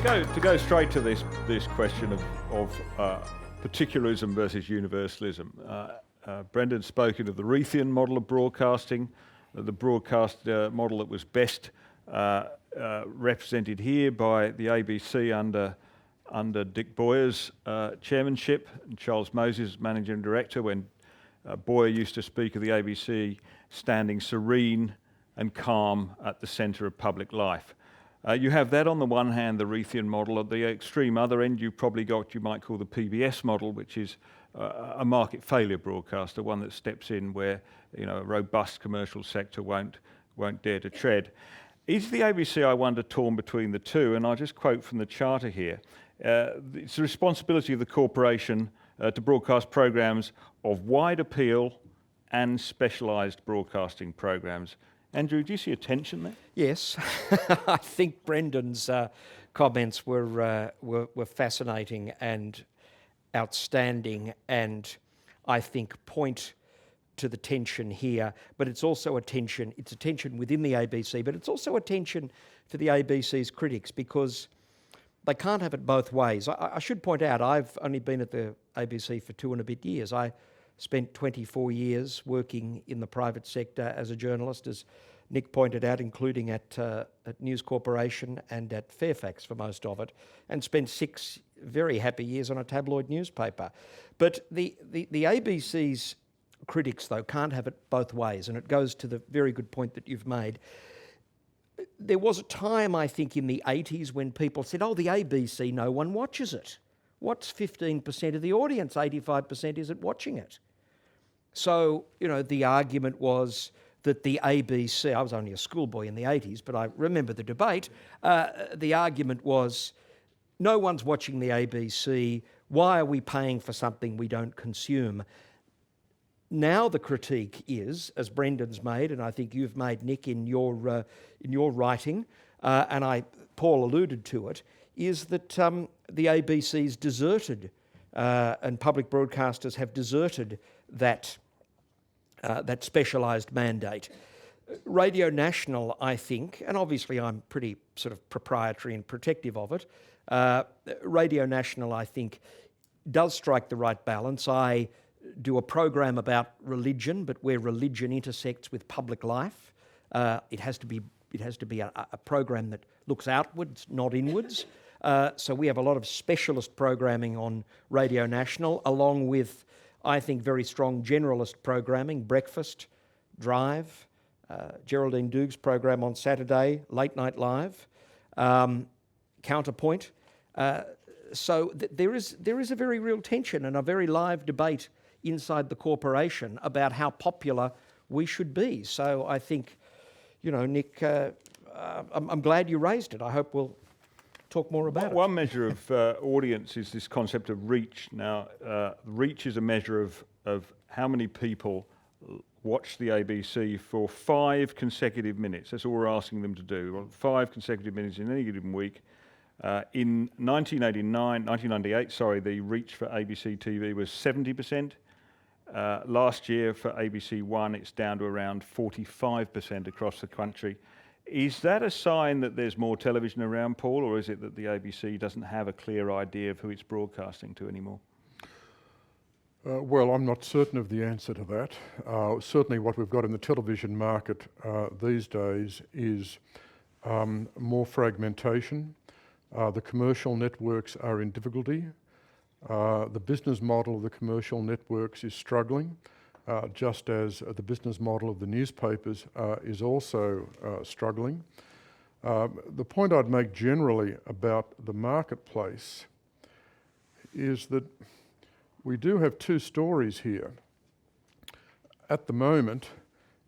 To go straight to this question of particularism versus universalism, Brendan's spoken of the Reithian model of broadcasting, the broadcast model that was best represented here by the ABC under Dick Boyer's chairmanship, and Charles Moses managing director, when Boyer used to speak of the ABC standing serene and calm at the centre of public life. You have that on the one hand, the Reithian model. At the extreme other end, you've probably got what you might call the PBS model, which is a market failure broadcaster, one that steps in where a robust commercial sector won't dare to tread. Is the ABC, I wonder, torn between the two? And I'll just quote from the charter here. It's the responsibility of the corporation to broadcast programs of wide appeal and specialised broadcasting programs. Andrew, do you see a tension there? Yes, I think Brendan's comments were fascinating and outstanding, and I think point to the tension here. But it's also a tension. It's a tension within the ABC, but it's also a tension for the ABC's critics, because they can't have it both ways. I should point out, I've only been at the ABC for 2 and a bit years. I spent 24 years working in the private sector as a journalist, as Nick pointed out, including at News Corporation and at Fairfax for most of it, and spent 6 very happy years on a tabloid newspaper. But the ABC's critics, though, can't have it both ways, and it goes to the very good point that you've made. There was a time, I think, in the 80s when people said, oh, the ABC, no one watches it. What's 15% of the audience? 85% isn't watching it. So, the argument was that the ABC, I was only a schoolboy in the 80s, but I remember the debate. The argument was, no one's watching the ABC. Why are we paying for something we don't consume? Now the critique is, as Brendan's made, and I think you've made, Nick, in your writing, and Paul alluded to it, is that the ABC's deserted, and public broadcasters have deserted that specialised mandate. Radio National, I think, and obviously I'm pretty sort of proprietary and protective of it, Radio National, I think, does strike the right balance. I do a program about religion, but where religion intersects with public life. It has to be a program that looks outwards, not inwards. So we have a lot of specialist programming on Radio National, along with, I think, very strong generalist programming: Breakfast, Drive, Geraldine Doog's program on Saturday, Late Night Live, Counterpoint. So there is a very real tension and a very live debate inside the corporation about how popular we should be. So I think, Nick, I'm glad you raised it. I hope we'll talk more about it. One measure of audience is this concept of reach. Now, reach is a measure of how many people watch the ABC for 5 consecutive minutes. That's all we're asking them to do. 5 consecutive minutes in any given week. In 1998, the reach for ABC TV was 70%. Last year for ABC One, it's down to around 45% across the country. Is that a sign that there's more television around, Paul, or is it that the ABC doesn't have a clear idea of who it's broadcasting to anymore? Well, I'm not certain of the answer to that. Certainly what we've got in the television market these days is more fragmentation. The commercial networks are in difficulty. The business model of the commercial networks is struggling, just as the business model of the newspapers is also struggling. The point I'd make generally about the marketplace is that we do have 2 stories here. At the moment,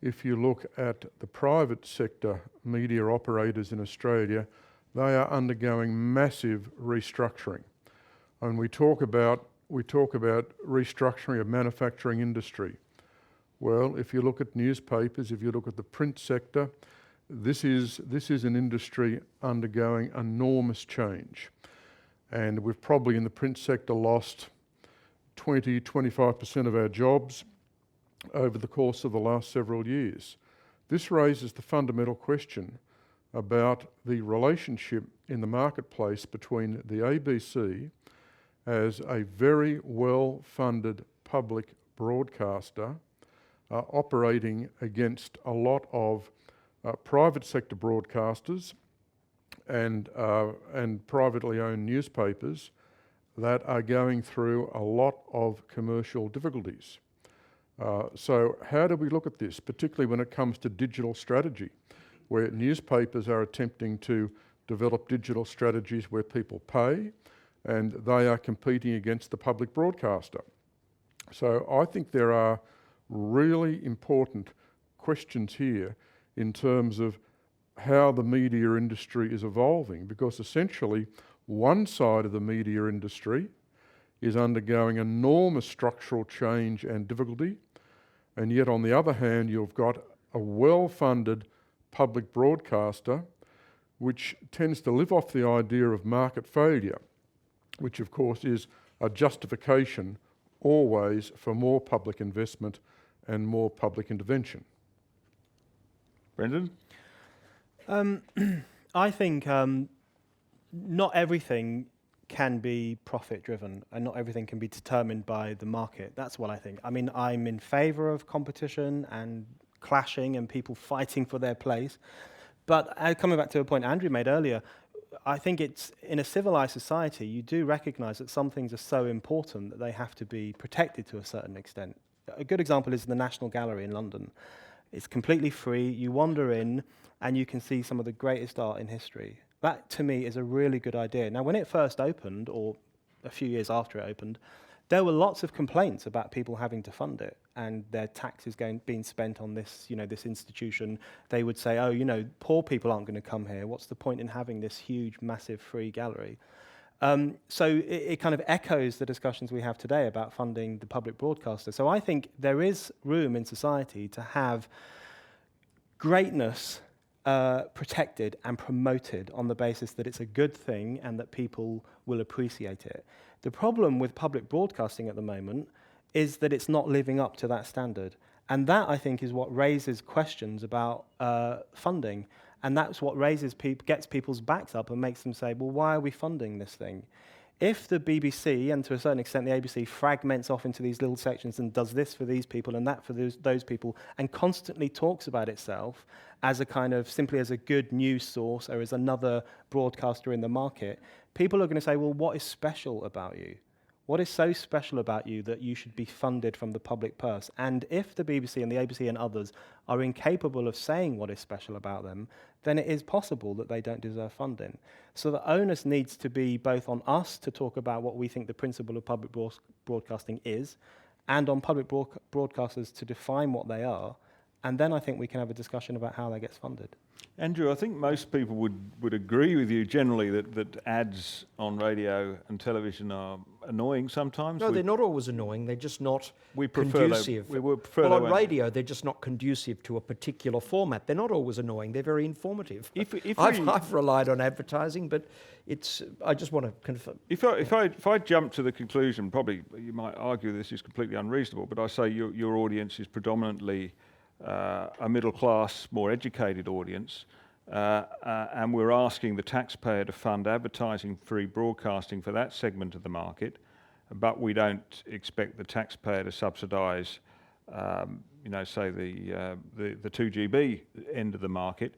if you look at the private sector media operators in Australia, they are undergoing massive restructuring. And we talk about restructuring of manufacturing industry. Well, if you look at newspapers, if you look at the print sector, this is an industry undergoing enormous change. And we've probably in the print sector lost 20-25% of our jobs over the course of the last several years. This raises the fundamental question about the relationship in the marketplace between the ABC as a very well-funded public broadcaster operating against a lot of private sector broadcasters and privately owned newspapers that are going through a lot of commercial difficulties. So how do we look at this, particularly when it comes to digital strategy, where newspapers are attempting to develop digital strategies where people pay and they are competing against the public broadcaster? So I think there are really important questions here in terms of how the media industry is evolving, because essentially one side of the media industry is undergoing enormous structural change and difficulty, and yet on the other hand you've got a well-funded public broadcaster which tends to live off the idea of market failure, which of course is a justification always for more public investment and more public intervention. Brendan? I think not everything can be profit driven and not everything can be determined by the market. That's what I think. I mean, I'm in favour of competition and clashing and people fighting for their place. But coming back to a point Andrew made earlier, I think it's in a civilized society, you do recognise that some things are so important that they have to be protected to a certain extent. A good example is the National Gallery in London. It's completely free. You wander in and you can see some of the greatest art in history. That, to me, is a really good idea. Now, when it first opened, or a few years after it opened, there were lots of complaints about people having to fund it and their taxes being spent on this, this institution. They would say, oh, poor people aren't going to come here. What's the point in having this huge, massive free gallery? So it kind of echoes the discussions we have today about funding the public broadcaster. So I think there is room in society to have greatness protected and promoted on the basis that it's a good thing and that people will appreciate it. The problem with public broadcasting at the moment is that it's not living up to that standard. And that, I think, is what raises questions about funding. And that's what gets people's backs up and makes them say, well, why are we funding this thing? If the BBC, and to a certain extent the ABC, fragments off into these little sections and does this for these people and that for those people, and constantly talks about itself as a kind of simply as a good news source or as another broadcaster in the market, people are going to say, well, what is special about you? What is so special about you that you should be funded from the public purse? And if the BBC and the ABC and others are incapable of saying what is special about them, then it is possible that they don't deserve funding. So the onus needs to be both on us to talk about what we think the principle of public broadcasting is, and on public broadcasters to define what they are, and then I think we can have a discussion about how that gets funded. Andrew, I think most people would agree with you generally that ads on radio and television are annoying sometimes. No, they're not always annoying. They're just not conducive. On radio, they're just not conducive to a particular format. They're not always annoying. They're very informative. I've relied on advertising, but I just want to confirm. If I jump to the conclusion, probably you might argue this is completely unreasonable, but I say your audience is predominantly a middle-class, more educated audience, and we're asking the taxpayer to fund advertising-free broadcasting for that segment of the market, but we don't expect the taxpayer to subsidise, say the 2GB end of the market.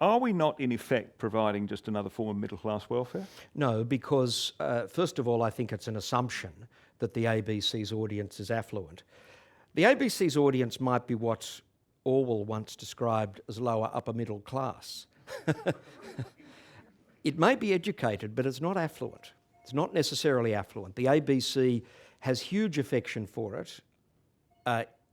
Are we not, in effect, providing just another form of middle-class welfare? No, because first of all, I think it's an assumption that the ABC's audience is affluent. The ABC's audience might be what Orwell once described as lower upper middle class. It may be educated, but it's not affluent. It's not necessarily affluent. The ABC has huge affection for it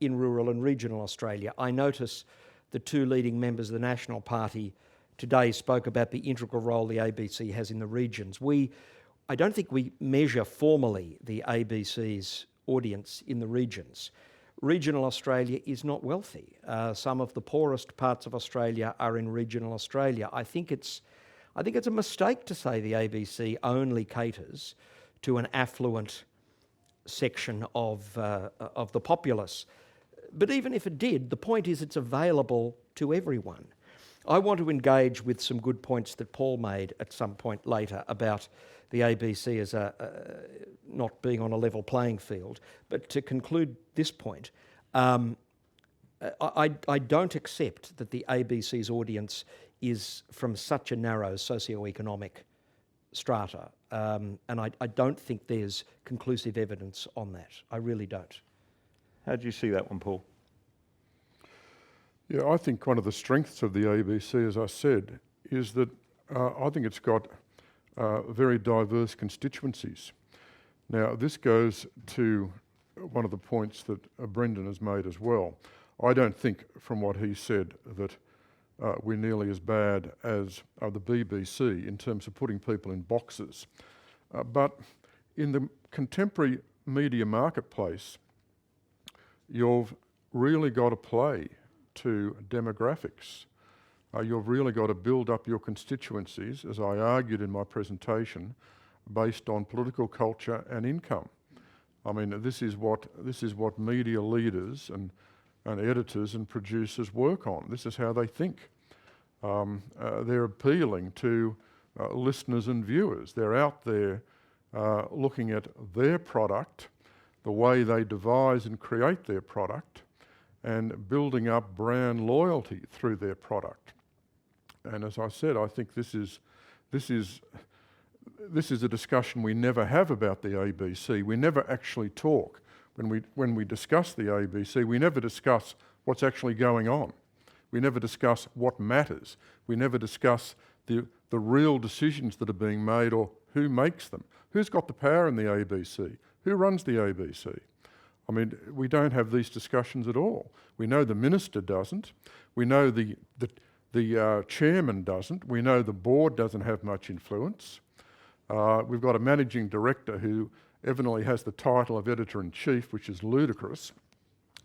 in rural and regional Australia. I notice the two leading members of the National Party today spoke about the integral role the ABC has in the regions. I don't think we measure formally the ABC's audience in the regions. Regional Australia is not wealthy. Some of the poorest parts of Australia are in regional Australia. I think it's a mistake to say the ABC only caters to an affluent section of the populace. But even if it did, the point is it's available to everyone. I want to engage with some good points that Paul made at some point later about the ABC as not being on a level playing field. But to conclude this point, I don't accept that the ABC's audience is from such a narrow socio-economic strata, and I don't think there's conclusive evidence on that. I really don't. How do you see that one, Paul? Yeah, I think one of the strengths of the ABC, as I said, is that I think it's got very diverse constituencies. Now, this goes to one of the points that Brendan has made as well. I don't think, from what he said, that we're nearly as bad as the BBC in terms of putting people in boxes. But in the contemporary media marketplace, you've really got to play to demographics. You've really got to build up your constituencies, as I argued in my presentation, based on political culture and income. I mean, this is what media leaders and editors and producers work on. This is how they think. They're appealing to listeners and viewers. They're out there looking at their product, the way they devise and create their product, and building up brand loyalty through their product. And as I said, I think this is a discussion we never have about the ABC. We never actually talk. When we discuss the ABC, we never discuss what's actually going on. We never discuss what matters. We never discuss the real decisions that are being made or who makes them. Who's got the power in the ABC? Who runs the ABC? I mean, we don't have these discussions at all. We know the minister doesn't. We know the chairman doesn't. We know the board doesn't have much influence. We've got a managing director who evidently has the title of editor-in-chief, which is ludicrous,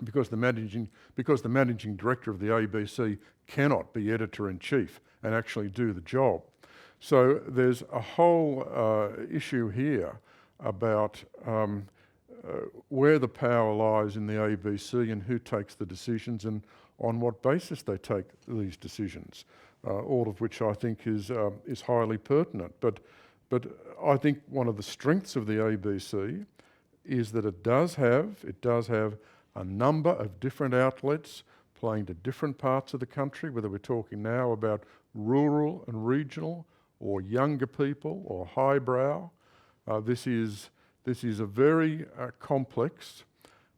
because the managing director of the ABC cannot be editor-in-chief and actually do the job. So there's a whole issue here about where the power lies in the ABC and who takes the decisions and on what basis they take these decisions, all of which I think is highly pertinent. But I think one of the strengths of the ABC is that it does have a number of different outlets playing to different parts of the country, whether we're talking now about rural and regional or younger people or highbrow. This is a very complex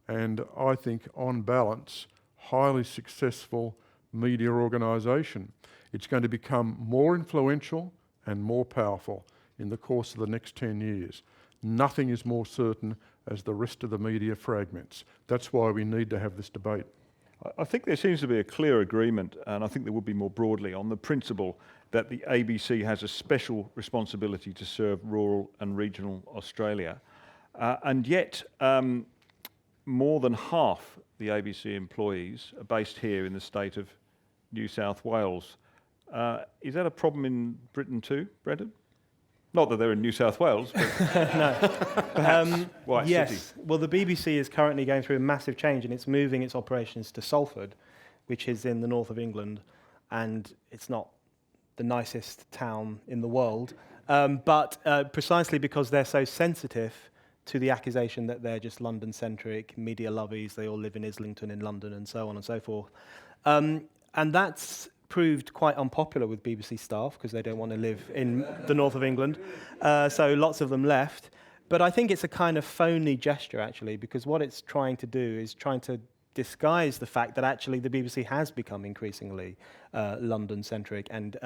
and, I think, on balance, highly successful media organisation. It's going to become more influential and more powerful in the course of the next 10 years. Nothing is more certain as the rest of the media fragments. That's why we need to have this debate. I think there seems to be a clear agreement, and I think there would be more broadly, on the principle that the ABC has a special responsibility to serve rural and regional Australia. And yet, more than half the ABC employees are based here in the state of New South Wales. Is that a problem in Britain too, Brendan? Not that they're in New South Wales, but White yes. City. Well, the BBC is currently going through a massive change, and it's moving its operations to Salford, which is in the north of England, and it's not the nicest town in the world, but precisely because they're so sensitive to the accusation that they're just London-centric, media lovies, they all live in Islington in London, and so on and so forth. And that's proved quite unpopular with BBC staff because they don't want to live in the north of England. So lots of them left. But I think it's a kind of phony gesture, actually, because what it's trying to do is trying to disguise the fact that actually the BBC has become increasingly London-centric and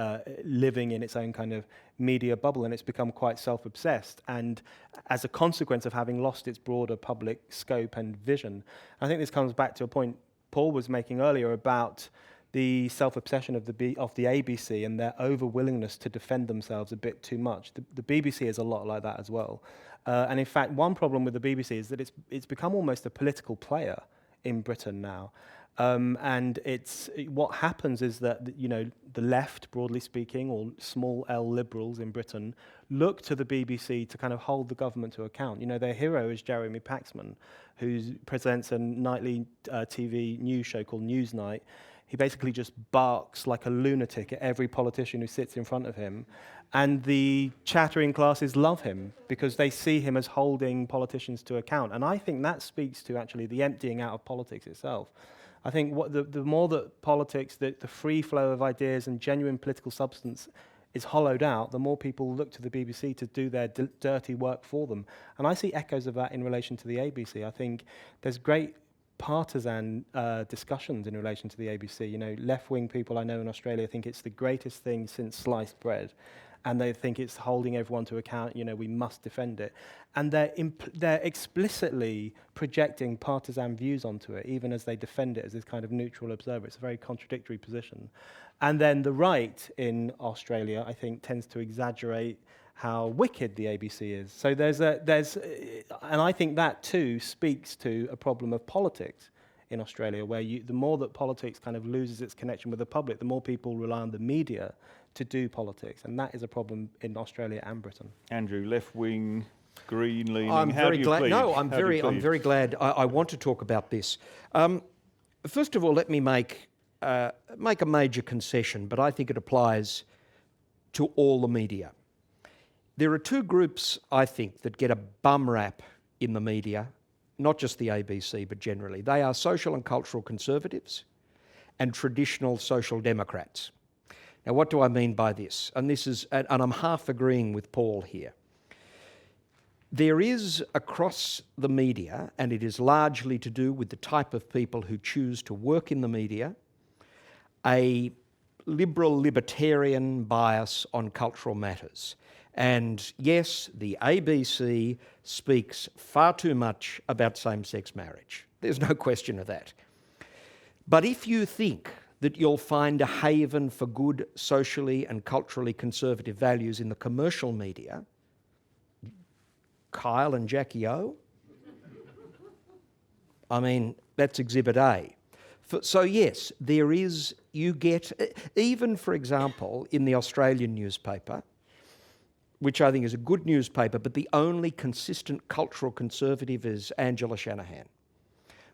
living in its own kind of media bubble, and it's become quite self-obsessed, and as a consequence of having lost its broader public scope and vision. I think this comes back to a point Paul was making earlier about the self-obsession of the ABC and their over-willingness to defend themselves a bit too much. The BBC is a lot like that as well. And in fact, one problem with the BBC is that it's become almost a political player in Britain now. And what happens is that, the left, broadly speaking, or small L liberals in Britain, look to the BBC to kind of hold the government to account. Their hero is Jeremy Paxman, who presents a nightly TV news show called Newsnight. He basically just barks like a lunatic at every politician who sits in front of him. And the chattering classes love him because they see him as holding politicians to account. And I think that speaks to actually the emptying out of politics itself. I think the more that politics, the free flow of ideas and genuine political substance is hollowed out, the more people look to the BBC to do their dirty work for them. And I see echoes of that in relation to the ABC. I think there's great partisan discussions in relation to the ABC. You know, left-wing people I know in Australia think it's the greatest thing since sliced bread. And they think it's holding everyone to account, you know, we must defend it. And they're explicitly projecting partisan views onto it, even as they defend it as this kind of neutral observer. It's a very contradictory position. And then the right in Australia, I think, tends to exaggerate how wicked the ABC is. So and I think that too speaks to a problem of politics in Australia, where the more that politics kind of loses its connection with the public, the more people rely on the media to do politics, and that is a problem in Australia and Britain. Andrew, left-wing, green-leaning. I'm very glad. No, I'm very glad. I want to talk about this. First of all, let me make a major concession, but I think it applies to all the media. There are two groups, I think, that get a bum rap in the media, not just the ABC, but generally. They are social and cultural conservatives and traditional social democrats. Now, what do I mean by this? And I'm half agreeing with Paul here. There is across the media, and it is largely to do with the type of people who choose to work in the media, a liberal libertarian bias on cultural matters. And yes, the ABC speaks far too much about same-sex marriage. There's no question of that. But if you think that you'll find a haven for good socially and culturally conservative values in the commercial media, Kyle and Jackie O, I mean, that's Exhibit A. So yes, you get, even for example, in the Australian newspaper, which I think is a good newspaper, but the only consistent cultural conservative is Angela Shanahan.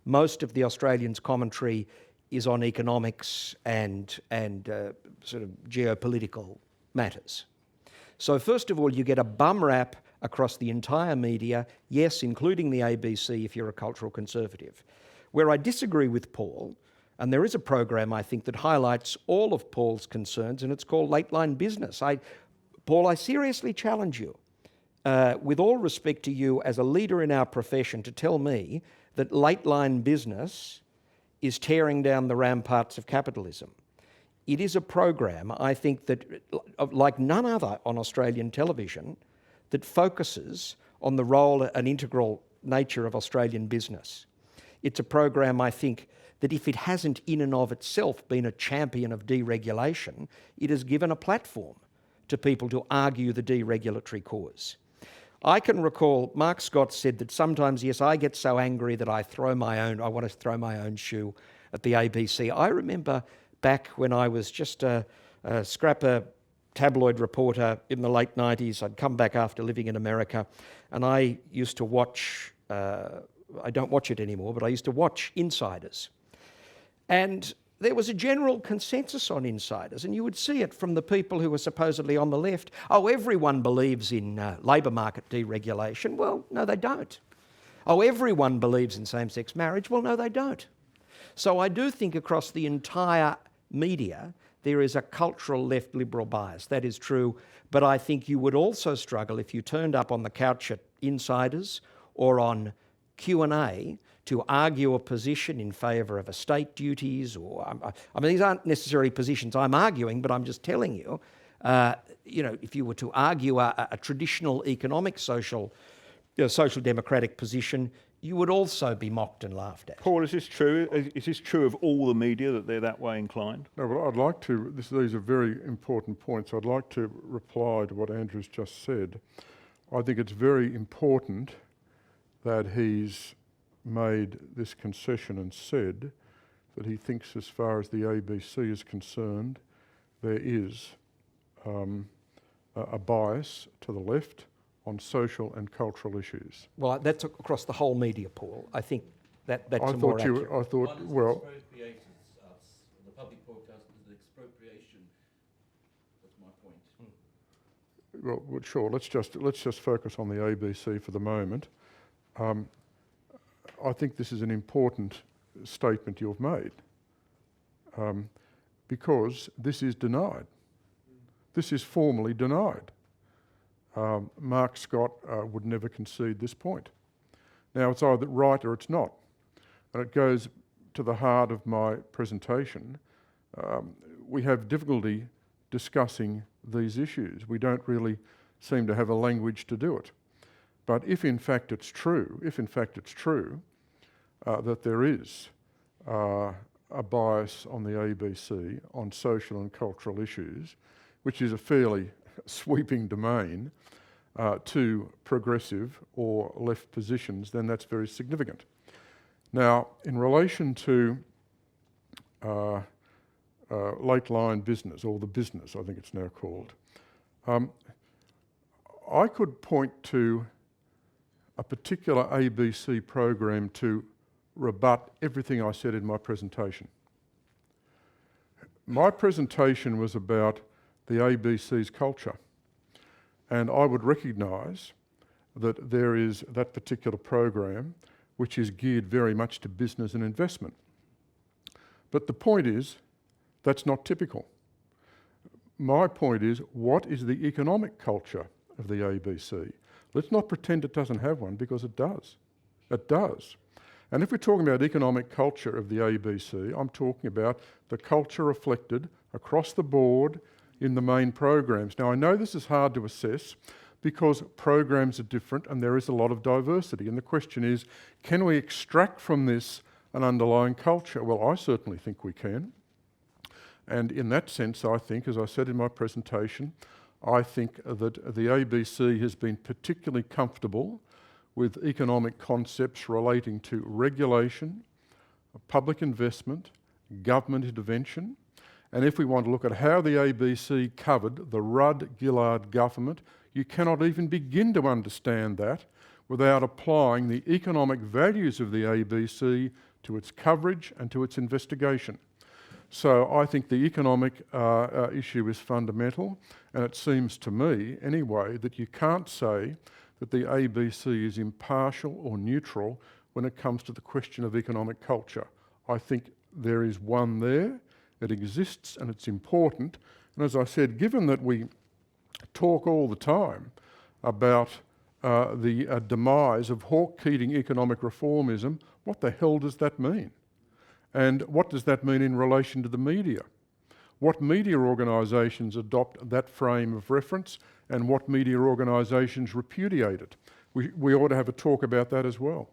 Most of the Australians' commentary is on economics and sort of geopolitical matters. So first of all, you get a bum rap across the entire media, yes, including the ABC if you're a cultural conservative. Where I disagree with Paul, and there is a program, I think, that highlights all of Paul's concerns, and it's called Late Line Business. Paul, I seriously challenge you, with all respect to you as a leader in our profession, to tell me that late line business is tearing down the ramparts of capitalism. It is a program, I think, that, like none other on Australian television, that focuses on the role and integral nature of Australian business. It's a program, I think, that if it hasn't in and of itself been a champion of deregulation, it has given a platform to people to argue the deregulatory cause. I can recall Mark Scott said that sometimes, yes, I get so angry that I want to throw my own shoe at the ABC. I remember back when I was just a scrapper tabloid reporter in the late 90s. I'd come back after living in America, and I used to watch, I don't watch it anymore, but I used to watch Insiders. And there was a general consensus on Insiders, and you would see it from the people who were supposedly on the left. Oh, everyone believes in labour market deregulation. Well, no, they don't. Oh, everyone believes in same-sex marriage. Well, no, they don't. So I do think across the entire media, there is a cultural left liberal bias. That is true. But I think you would also struggle if you turned up on the couch at Insiders or on Q&A to argue a position in favour of estate duties, or I mean, these aren't necessarily positions I'm arguing, but I'm just telling you, if you were to argue a traditional economic social democratic position, you would also be mocked and laughed at. Paul, is this true? Is this true of all the media, that they're that way inclined? No, but I'd like to, these are very important points. I'd like to reply to what Andrew's just said. I think it's very important that he's made this concession and said that he thinks, as far as the ABC is concerned, there is a bias to the left on social and cultural issues. Well, that's across the whole media, Paul. I think that's more accurate. I thought, well, The public broadcast as an expropriation. That's my point. Well, sure. Let's just focus on the ABC for the moment. I think this is an important statement you've made, because this is denied. This is formally denied. Mark Scott would never concede this point. Now, it's either right or it's not, and it goes to the heart of my presentation. We have difficulty discussing these issues. We don't really seem to have a language to do it. But if in fact it's true, that there is a bias on the ABC on social and cultural issues, which is a fairly sweeping domain to progressive or left positions, then that's very significant. Now, in relation to late line business, or the business, I think it's now called, I could point to a particular ABC program to rebut everything I said in my presentation. My presentation was about the ABC's culture, and I would recognise that there is that particular program which is geared very much to business and investment. But the point is, that's not typical. My point is, what is the economic culture of the ABC? Let's not pretend it doesn't have one, because it does. It does. And if we're talking about economic culture of the ABC, I'm talking about the culture reflected across the board in the main programs. Now, I know this is hard to assess because programs are different and there is a lot of diversity. And the question is, can we extract from this an underlying culture? Well, I certainly think we can. And in that sense, I think, as I said in my presentation, I think that the ABC has been particularly comfortable with economic concepts relating to regulation, public investment, government intervention. And if we want to look at how the ABC covered the Rudd-Gillard government, you cannot even begin to understand that without applying the economic values of the ABC to its coverage and to its investigation. So I think the economic issue is fundamental, and it seems to me, anyway, that you can't say that the ABC is impartial or neutral when it comes to the question of economic culture. I think there is one there, it exists and it's important. And as I said, given that we talk all the time about the demise of Hawke-Keating economic reformism, what the hell does that mean? And what does that mean in relation to the media? What media organisations adopt that frame of reference and what media organisations repudiate it? We ought to have a talk about that as well.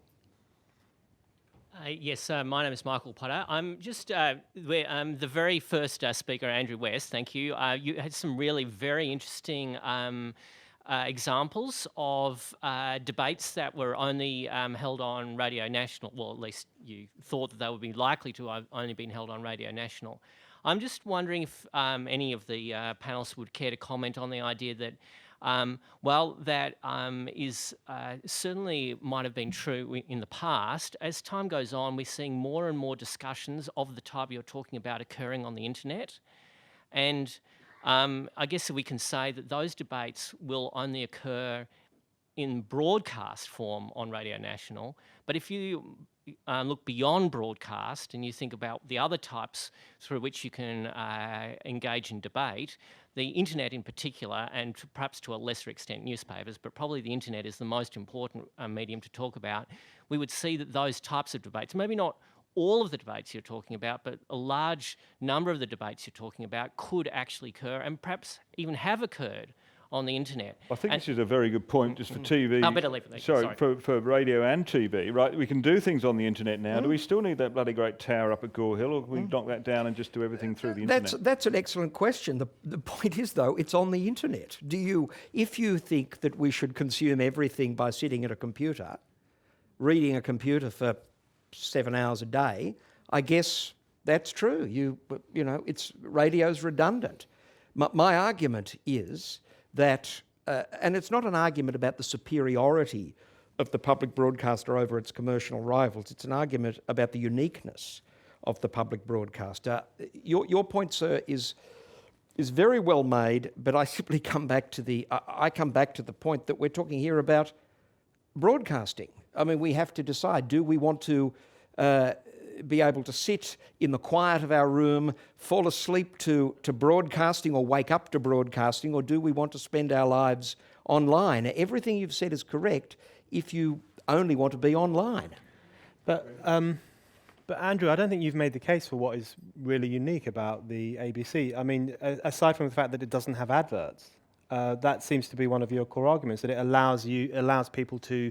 Yes, my name is Michael Potter. I'm just the very first speaker, Andrew West, thank you. You had some really very interesting examples of debates that were only held on Radio National, well, at least you thought that they would be likely to have only been held on Radio National. I'm just wondering if any of the panelists would care to comment on the idea that that is certainly might have been true in the past. As time goes on, we're seeing more and more discussions of the type you're talking about occurring on the internet. And I guess we can say that those debates will only occur in broadcast form on Radio National. But if you look beyond broadcast and you think about the other types through which you can engage in debate, the internet in particular, and perhaps to a lesser extent newspapers, but probably the internet is the most important medium to talk about, we would see that those types of debates, maybe not all of the debates you're talking about, but a large number of the debates you're talking about could actually occur and perhaps even have occurred on the internet. I think this is a very good point just for TV. I better leave it there. Sorry. For radio and TV, right? We can do things on the internet now. Do we still need that bloody great tower up at Gore Hill, or can we knock that down and just do everything through the internet? That's an excellent question. The point is, though, it's on the internet. If you think that we should consume everything by sitting at a computer, reading a computer for 7 hours a day, I guess that's true. You know, radio's redundant. My argument is that, and it's not an argument about the superiority of the public broadcaster over its commercial rivals, it's an argument about the uniqueness of the public broadcaster. Your point, sir, is very well made, but I simply come back to the point that we're talking here about broadcasting. I mean, we have to decide: do we want to be able to sit in the quiet of our room, fall asleep to broadcasting, or wake up to broadcasting, or do we want to spend our lives online? Everything you've said is correct if you only want to be online. But Andrew, I don't think you've made the case for what is really unique about the ABC. I mean, aside from the fact that it doesn't have adverts, that seems to be one of your core arguments, that it allows people to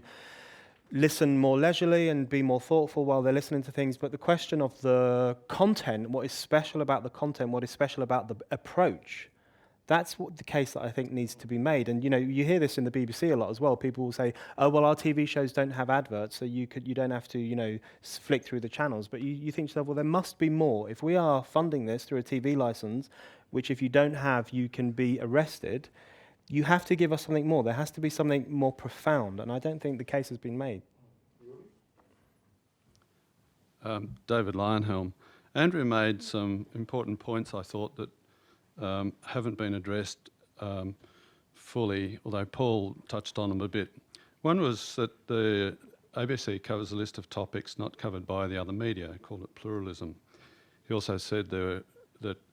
listen more leisurely and be more thoughtful while they're listening to things. But the question of the content, what is special about the content, what is special about the approach, that's what the case that I think needs to be made. And you hear this in the BBC a lot as well. People will say, "Oh, well, our TV shows don't have adverts, so you don't have to flick through the channels." But you think to yourself, well, there must be more. If we are funding this through a TV license, which if you don't have, you can be arrested, you have to give us something more. There has to be something more profound, and I don't think the case has been made. David Lionhelm. Andrew made some important points, I thought, that haven't been addressed fully, although Paul touched on them a bit. One was that the ABC covers a list of topics not covered by the other media, called it pluralism. He also said that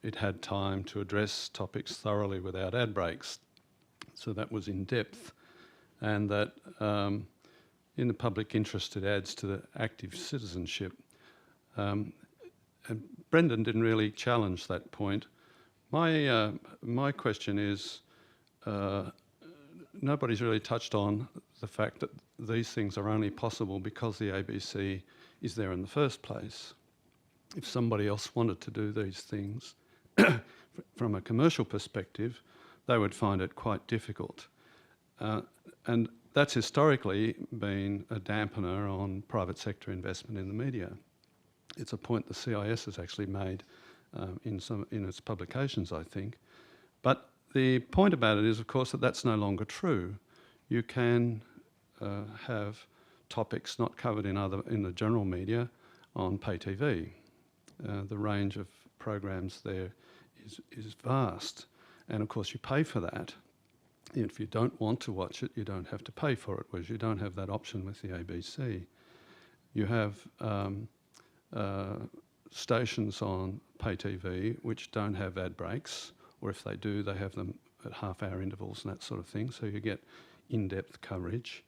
it had time to address topics thoroughly without ad breaks, so that was in depth, and that in the public interest it adds to the active citizenship. And Brendan didn't really challenge that point. My question is, nobody's really touched on the fact that these things are only possible because the ABC is there in the first place. If somebody else wanted to do these things from a commercial perspective, they would find it quite difficult. And that's historically been a dampener on private sector investment in the media. It's a point the CIS has actually made in its publications, I think. But the point about it is, of course, that that's no longer true. You can have topics not covered in the general media on pay TV. The range of programs there is vast, and of course you pay for that. If you don't want to watch it, you don't have to pay for it, whereas you don't have that option with the ABC. You have stations on pay TV which don't have ad breaks, or if they do, they have them at half-hour intervals and that sort of thing, so you get in-depth coverage.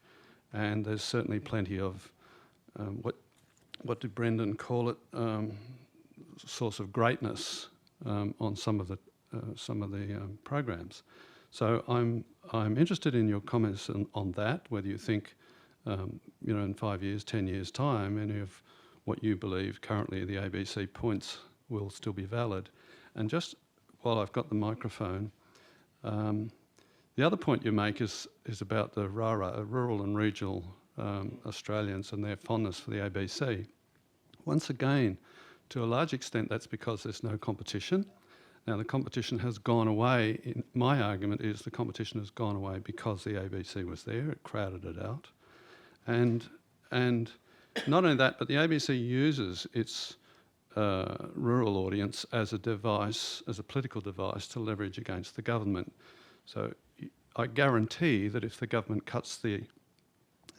And there's certainly plenty of what did Brendan call it? Source of greatness on some of the programs. So I'm interested in your comments on that. Whether you think, in 5 years, 10 years' time, any of what you believe currently the ABC points will still be valid. And just while I've got the microphone, the other point you make is about the RARA, rural and regional Australians, and their fondness for the ABC. Once again, to a large extent, that's because there's no competition. Now, the competition has gone away. My argument is the competition has gone away because the ABC was there. It crowded it out. And not only that, but the ABC uses its rural audience as a device, as a political device to leverage against the government. So I guarantee that if the government cuts the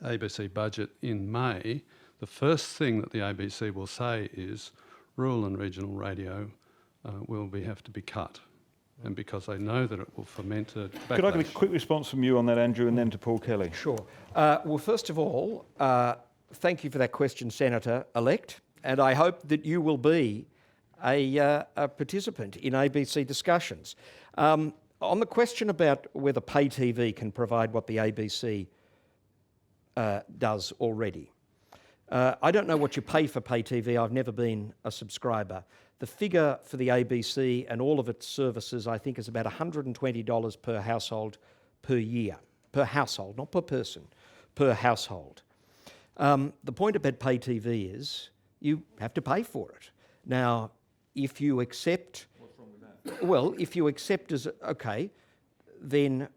ABC budget in May, the first thing that the ABC will say is rural and regional radio will have to be cut, and because they know that it will foment a backlash. Could I get a quick response from you on that, Andrew, and then to Paul Kelly? Sure. Well, first of all, thank you for that question, Senator-elect, and I hope that you will be a participant in ABC discussions. On the question about whether pay TV can provide what the ABC does already, I don't know what you pay for pay TV. I've never been a subscriber. The figure for the ABC and all of its services, I think, is about $120 per household per year. Per household, not per person, per household. The point about pay TV is you have to pay for it. Now, if you accept... What's wrong with that? Well, if you accept as... Okay, then,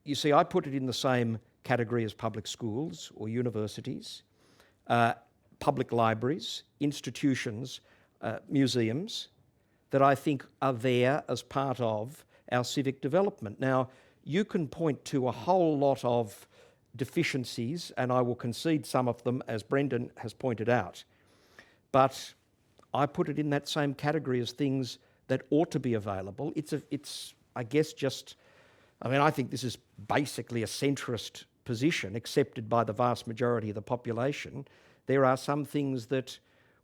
you see, I put it in the same category as public schools or universities, public libraries, institutions. museums that I think are there as part of our civic development. Now, you can point to a whole lot of deficiencies, and I will concede some of them, as Brendan has pointed out, but I put it in that same category as things that ought to be available. It's I guess just, I mean, I think this is basically a centrist position accepted by the vast majority of the population. There are some things that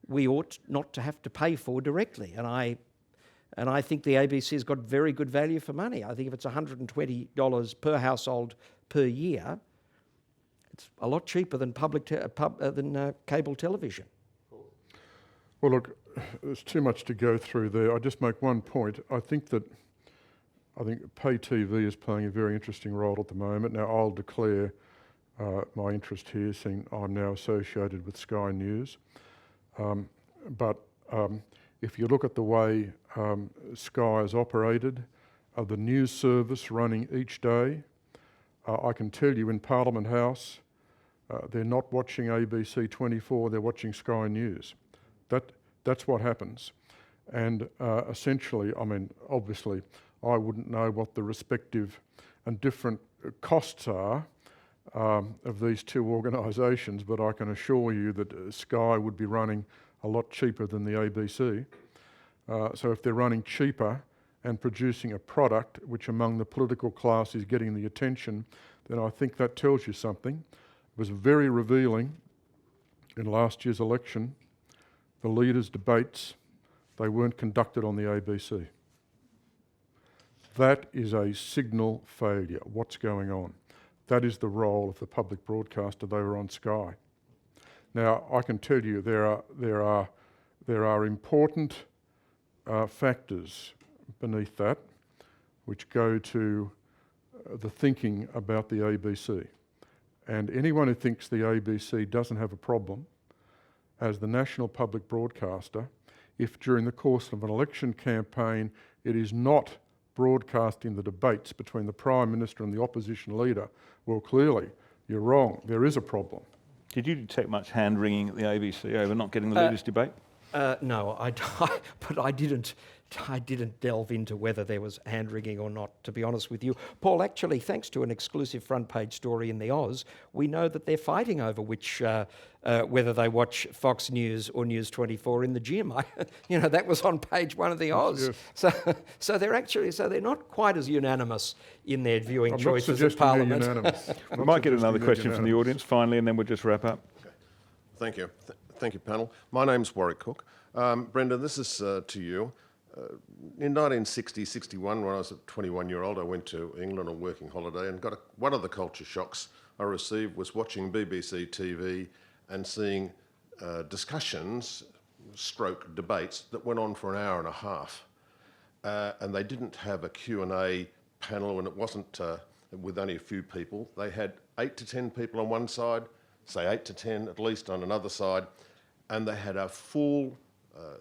we ought not to have to pay for directly, and I think the ABC has got very good value for money. I think if it's $120 per household per year, it's a lot cheaper than cable television. Well, look, there's too much to go through there. I'll just make one point. I think pay TV is playing a very interesting role at the moment. Now, I'll declare my interest here, seeing I'm now associated with Sky News. But if you look at the way Sky is operated, the news service running each day, I can tell you in Parliament House, they're not watching ABC 24, they're watching Sky News. That's what happens. And essentially, I mean, obviously, I wouldn't know what the respective and different costs are of these two organisations, but I can assure you that Sky would be running a lot cheaper than the ABC. So if they're running cheaper and producing a product which among the political class is getting the attention, then I think that tells you something. It was very revealing in last year's election. The leaders' debates, they weren't conducted on the ABC. That is a signal failure. What's going on? That is the role of the public broadcaster. They were on Sky. Now, I can tell you there are important factors beneath that which go to the thinking about the ABC. And anyone who thinks the ABC doesn't have a problem, as the national public broadcaster, if during the course of an election campaign it is not broadcasting the debates between the Prime Minister and the opposition leader, well, clearly, you're wrong. There is a problem. Did you detect much hand-wringing at the ABC over not getting the leaders' debate? No, but I didn't delve into whether there was hand-wringing or not, to be honest with you. Paul, actually, thanks to an exclusive front-page story in the Oz, we know that they're fighting over whether they watch Fox News or News 24 in the gym. That was on page 1 of the Oz. Yes. So they're not quite as unanimous in their viewing choices at Parliament. We might get another question from the audience finally, and then we'll just wrap up. Okay. Thank you. Thank you, panel. My name's Warwick Cook. Brendan, this is to you. In 1960-61, when I was a 21-year-old, I went to England on working holiday and got one of the culture shocks I received was watching BBC TV and seeing discussions, stroke debates, that went on for an hour and a half. And they didn't have a Q&A panel, and it wasn't with only a few people. They had 8 to 10 people on one side, say 8 to 10 at least on another side, and they had a full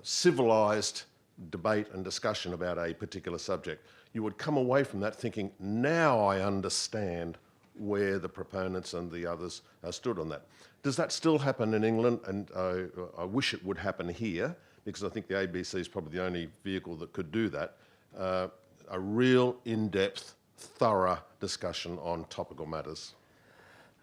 civilised debate and discussion about a particular subject. You would come away from that thinking, now I understand where the proponents and the others stood on that. Does that still happen in England? And I wish it would happen here, because I think the ABC is probably the only vehicle that could do that. A real in-depth, thorough discussion on topical matters.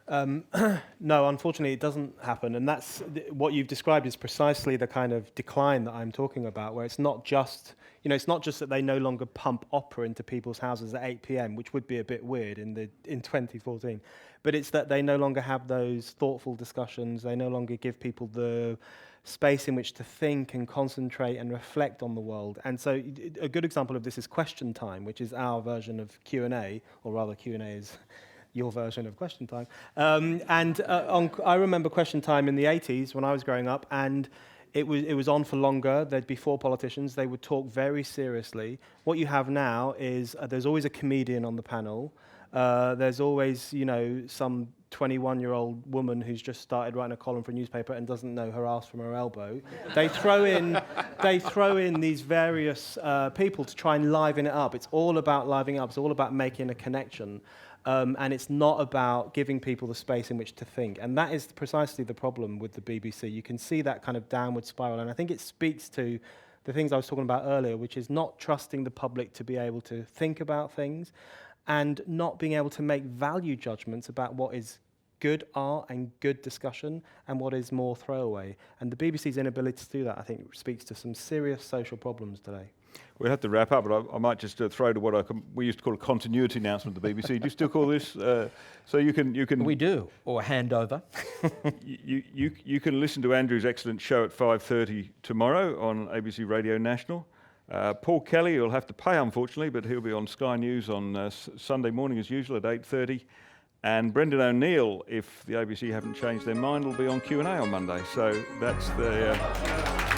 No, unfortunately, it doesn't happen, and that's what you've described is precisely the kind of decline that I'm talking about, where it's not just, it's not just that they no longer pump opera into people's houses at 8 p.m., which would be a bit weird in 2014, but it's that they no longer have those thoughtful discussions. They no longer give people the space in which to think and concentrate and reflect on the world. And so a good example of this is Question Time, which is our version of Q&A, or rather Q&A is your version of Question Time. I remember Question Time in the 80s when I was growing up, and it was on for longer. There'd be 4 politicians. They would talk very seriously. What you have now is there's always a comedian on the panel. There's always, some 21-year-old woman who's just started writing a column for a newspaper and doesn't know her arse from her elbow. They throw in these various people to try and liven it up. It's all about livening up. It's all about making a connection. And it's not about giving people the space in which to think. And that is precisely the problem with the BBC. You can see that kind of downward spiral. And I think it speaks to the things I was talking about earlier, which is not trusting the public to be able to think about things and not being able to make value judgments about what is good art and good discussion and what is more throwaway. And the BBC's inability to do that, I think, speaks to some serious social problems today. We'll have to wrap up, but I might just throw to what we used to call a continuity announcement at the BBC. Do you still call this? So you can. We do, or handover. You can listen to Andrew's excellent show at 5:30 tomorrow on ABC Radio National. Paul Kelly, you'll have to pay, unfortunately, but he'll be on Sky News on Sunday morning as usual at 8:30. And Brendan O'Neill, if the ABC haven't changed their mind, will be on Q&A on Monday. So that's the...